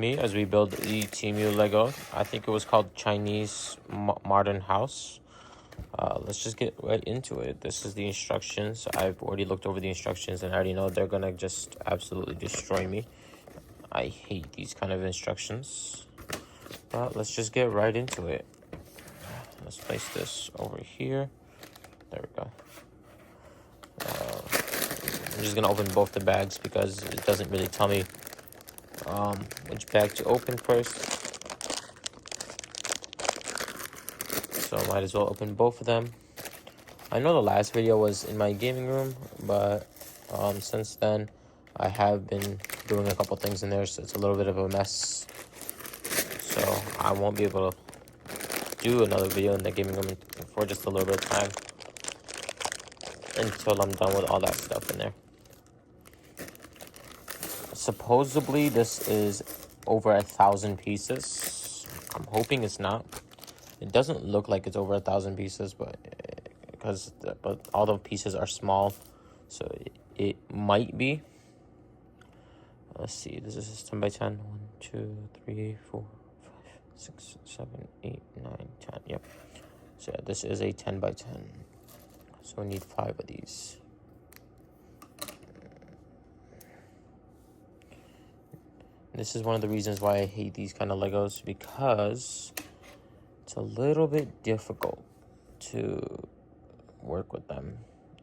me as we build the Temu Lego. I think it was called Chinese Modern House. Let's just get right into it. This is the instructions. I've already looked over the instructions and I already know they're gonna just absolutely destroy me. I hate these kind of instructions. But let's just get right into it. Let's place this over here. There we go. I'm just gonna open both the bags because it doesn't really tell me which bag to open first. So I might as well open both of them. I know the last video was in my gaming room, but since then I have been doing a couple things in there, so it's a little bit of a mess. So I won't be able to do another video in the gaming room for just a little bit of time until I'm done with all that stuff in there. Supposedly this is over 1,000 pieces. I'm hoping it's not. It doesn't look like it's over 1,000 pieces, but all the pieces are small, so it might be. Let's see. This is 10 by 10. 1, 2, 3, 4, 5, 6, 7, 8, 9, 10. Yep. So yeah, this is a 10 by 10. So we need 5 of these. This is one of the reasons why I hate these kind of Legos, because it's a little bit difficult to work with them.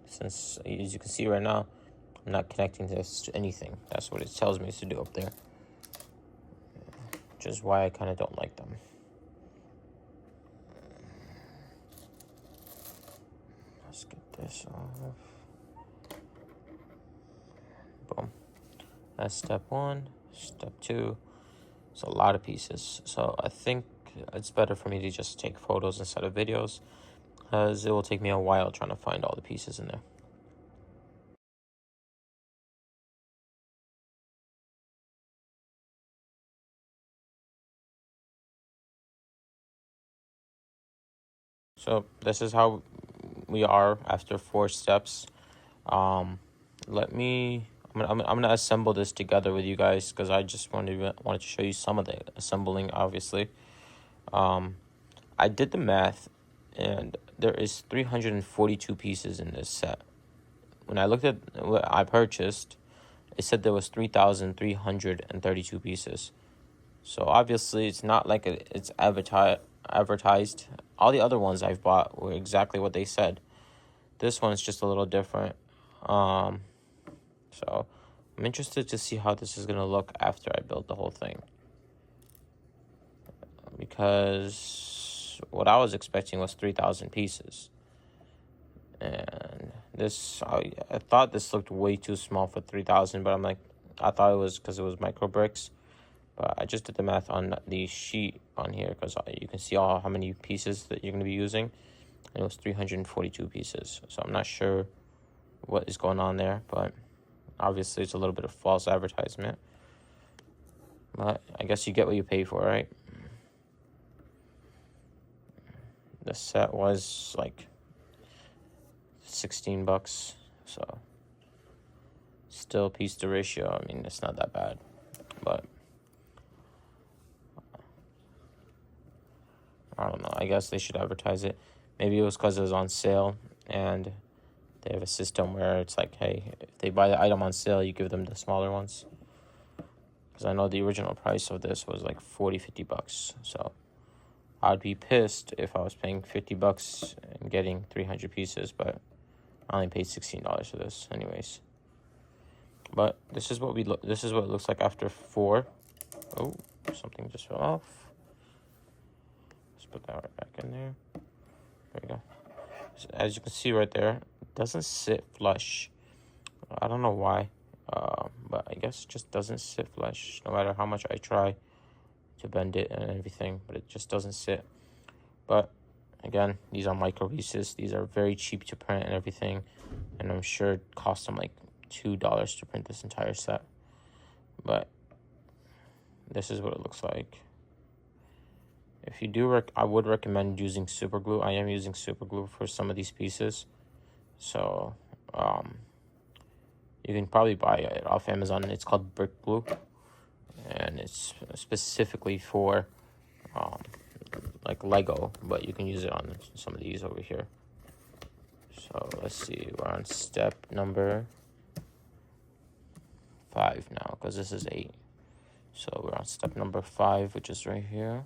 Since, as you can see right now, I'm not connecting this to anything. That's what it tells me to do up there. Which is why I kind of don't like them. Let's get this off. Boom. That's step 1. Step 2. It's a lot of pieces. So I think it's better for me to just take photos instead of videos, because it will take me a while trying to find all the pieces in there. So this is how we are after 4 steps. I'm gonna assemble this together with you guys, because I just wanted to show you some of the assembling. Obviously, I did the math, and there is 342 pieces in this set. When I looked at what I purchased, it said there was 3,332 pieces. So obviously, it's not like it's advertised. All the other ones I've bought were exactly what they said. This one is just a little different. So I'm interested to see how this is going to look after I build the whole thing. Because what I was expecting was 3,000 pieces. And this, I thought this looked way too small for 3,000, but I thought it was because it was micro bricks. But I just did the math on the sheet on here, because you can see how many pieces that you're going to be using. And it was 342 pieces. So I'm not sure what is going on there, but obviously it's a little bit of false advertisement. But I guess you get what you pay for, right? The set was like $16, so still piece to ratio. I mean, it's not that bad, but I don't know. I guess they should advertise it. Maybe it was because it was on sale, and they have a system where it's like, hey, if they buy the item on sale, you give them the smaller ones. Because I know the original price of this was like $50. So I'd be pissed if I was paying $50 and getting 300 pieces, but I only paid $16 for this, anyways. But this is what This is what it looks like after 4. Oh, something just fell off. Let's put that right back in there. There we go. So as you can see right there, it doesn't sit flush. I don't know why, but I guess it just doesn't sit flush, no matter how much I try to bend it and everything, but it just doesn't sit. But again, these are micro pieces. These are very cheap to print and everything, and I'm sure it cost them like $2 to print this entire set. But this is what it looks like. If you do, I would recommend using super glue. I am using super glue for some of these pieces. So you can probably buy it off Amazon. It's called brick glue. and it's specifically for like Lego, but you can use it on some of these over here. So let's see, we're on step number 5 now, because this is 8. So we're on step number 5, which is right here.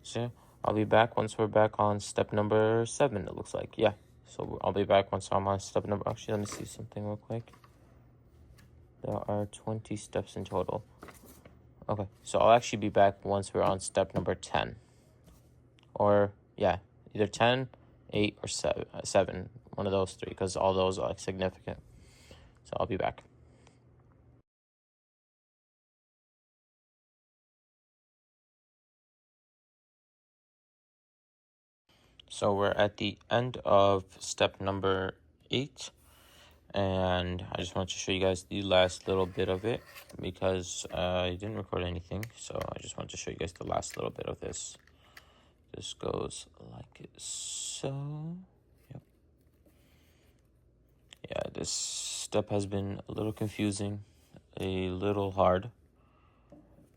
So I'll be back once we're back on step number 7, it looks like. Yeah, so I'll be back once I'm on step number... Actually, let me see something real quick. There are 20 steps in total. Okay, so I'll actually be back once we're on step number 10. Or, yeah, either 10, 8, or 7. One of those 3, because all those are like significant. So I'll be back. So we're at the end of step number 8. And I just wanted to show you guys the last little bit of it, because I didn't record anything. So I just wanted to show you guys the last little bit of this. This goes like so. Yep. Yeah, this step has been a little confusing, a little hard,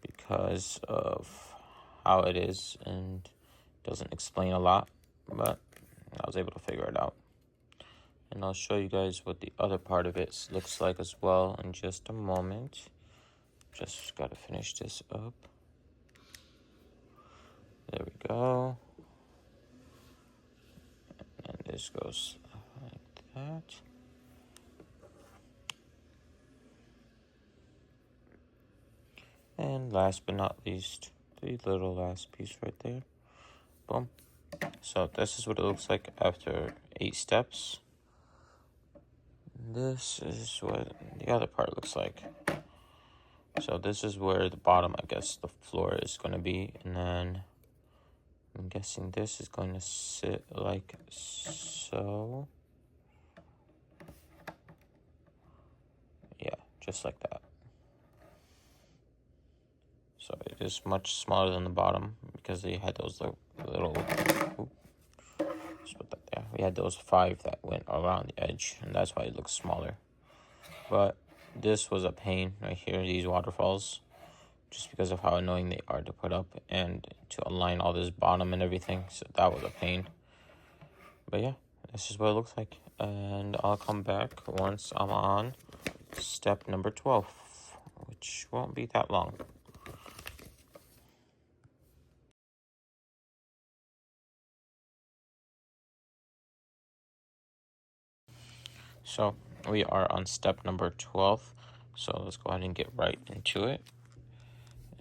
because of how it is, and doesn't explain a lot, but I was able to figure it out. And I'll show you guys what the other part of it looks like as well in just a moment. Just gotta finish this up. There we go. And this goes like that. And last but not least, the little last piece right there. Boom. So this is what it looks like after 8 steps. This is what the other part looks like. So this is where the bottom, I guess, the floor is going to be. And then I'm guessing this is going to sit like so. Yeah, just like that. So it is much smaller than the bottom, because they had those little just put that there. We had those 5 that went around the edge, and that's why it looks smaller. But this was a pain right here, these waterfalls, just because of how annoying they are to put up and to align all this bottom and everything. So that was a pain. But yeah, this is what it looks like. And I'll come back once I'm on step number 12, which won't be that long. So we are on step number 12. So let's go ahead and get right into it.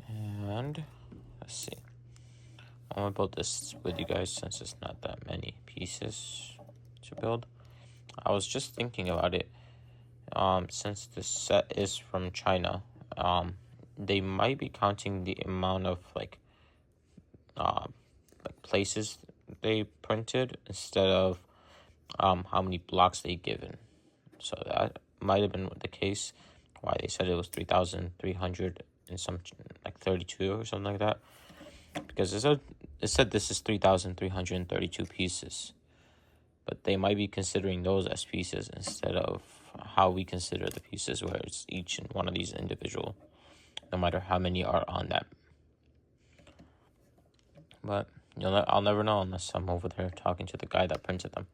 And let's see. I'm gonna build this with you guys since it's not that many pieces to build. I was just thinking about it. Since this set is from China, they might be counting the amount of like places they printed instead of how many blocks they given. So that might have been the case why they said it was 3,300 and some like 32 or something like that. Because it said this is 3,332 pieces, but they might be considering those as pieces instead of how we consider the pieces, where it's each and one of these individual, no matter how many are on that. But I'll never know unless I'm over there talking to the guy that printed them.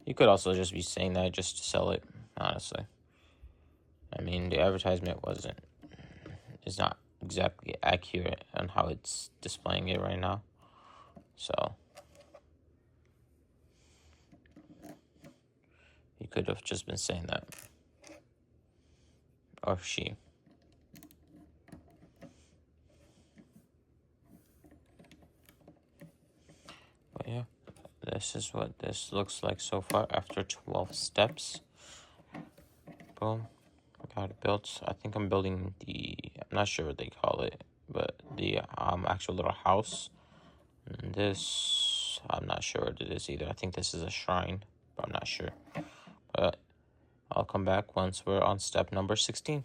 You could also just be saying that just to sell it, honestly. I mean, the advertisement is not exactly accurate on how it's displaying it right now. So he could have just been saying that. Or she. But yeah, this is what this looks like so far after 12 steps. Boom. Got it built. I think I'm building I'm not sure what they call it, but the actual little house. And this, I'm not sure what it is either. I think this is a shrine, but I'm not sure. But I'll come back once we're on step number 16.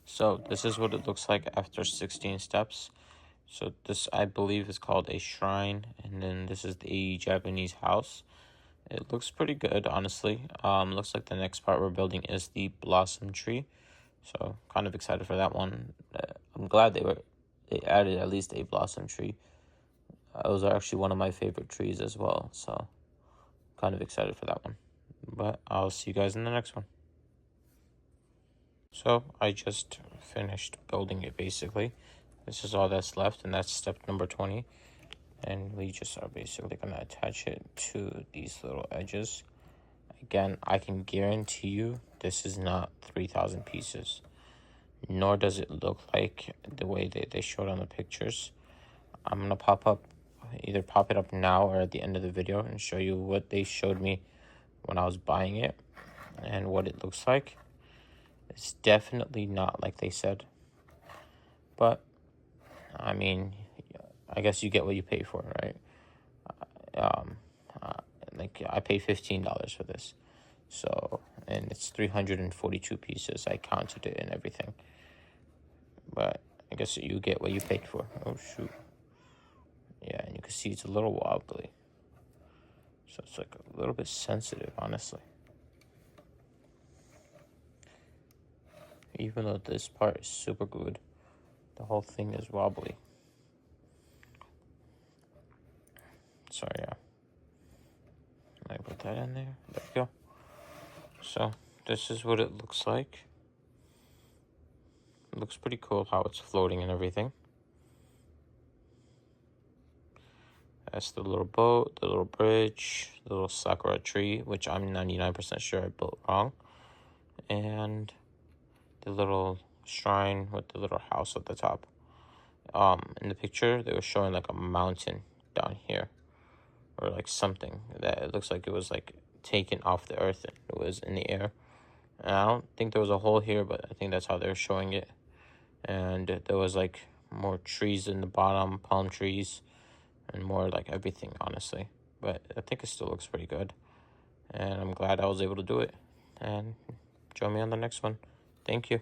So this is what it looks like after 16 steps. So this, I believe, is called a shrine, and then this is the Japanese house. It looks pretty good, honestly. Looks like the next part we're building is the blossom tree. So kind of excited for that one. I'm glad they added at least a blossom tree. Those are actually one of my favorite trees as well. So kind of excited for that one. But I'll see you guys in the next one. So I just finished building it basically. This is all that's left, and that's step number 20. And we just are basically going to attach it to these little edges. Again, I can guarantee you this is not 3,000 pieces, nor does it look like the way they showed on the pictures. I'm going to either pop it up now or at the end of the video and show you what they showed me when I was buying it and what it looks like. It's definitely not like they said, but I mean, I guess you get what you pay for, right? Like I paid $15 for this, so, and it's 342 pieces. I counted it and everything, but I guess you get what you paid for. Oh shoot, yeah, and you can see it's a little wobbly, so it's like a little bit sensitive, honestly. Even though this part is super good, the whole thing is wobbly. So yeah, I put that in there. There we go. So this is what it looks like. It looks pretty cool how it's floating and everything. That's the little boat, the little bridge, the little sakura tree, which I'm 99% sure I built wrong, and the little shrine with the little house at the top. In the picture, they were showing like a mountain down here, or like something that it looks like it was like taken off the earth and it was in the air. And I don't think there was a hole here, but I think that's how they're showing it. And there was like more trees in the bottom, palm trees, and more like everything, honestly. But I think it still looks pretty good, and I'm glad I was able to do it. And join me on the next one. Thank you.